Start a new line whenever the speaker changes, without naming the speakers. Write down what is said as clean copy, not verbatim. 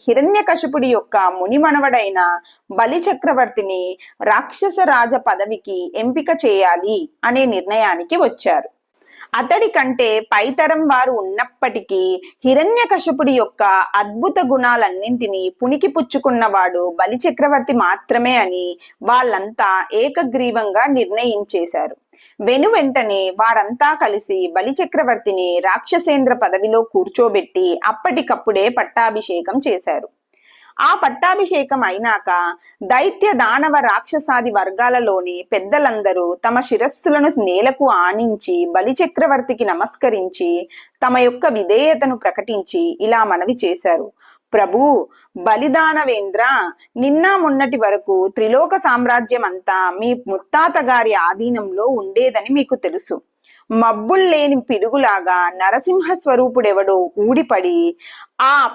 హిరణ్యకశిపుడి యొక్క మునిమనవడైన బలి చక్రవర్తిని రాక్షస రాజ పదవికి ఎంపిక చేయాలి అనే నిర్ణయానికి వచ్చారు. అతడి కంటే పైతరం వారు ఉన్నప్పటికీ హిరణ్యకశిపుడి యొక్క అద్భుత గుణాలన్నింటినీ పుణికిపుచ్చుకున్నవాడు బలి చక్రవర్తి మాత్రమే అని వాళ్ళంతా ఏకగ్రీవంగా నిర్ణయించేశారు. వెనువెంటనే వారంతా కలిసి బలి చక్రవర్తిని రాక్షసేంద్ర పదవిలో కూర్చోబెట్టి అప్పటికప్పుడే పట్టాభిషేకం చేశారు. ఆ పట్టాభిషేకం అయినాక దైత్య దానవ రాక్షసాది వర్గాలలోని పెద్దలందరూ తమ శిరస్సులను నేలకు ఆనించి బలి చక్రవర్తికి నమస్కరించి తమ యొక్క విధేయతను ప్రకటించి ఇలా మనవి చేశారు. ప్రభు బలిదానవేంద్ర, నిన్న మొన్నటి వరకు త్రిలోక సామ్రాజ్యం అంతా మీ ముత్తాత గారి ఆధీనంలో ఉండేదని మీకు తెలుసు. మబ్బుల్లేని పిడుగులాగా నరసింహ స్వరూపుడెవడో ఊడిపడి ఆ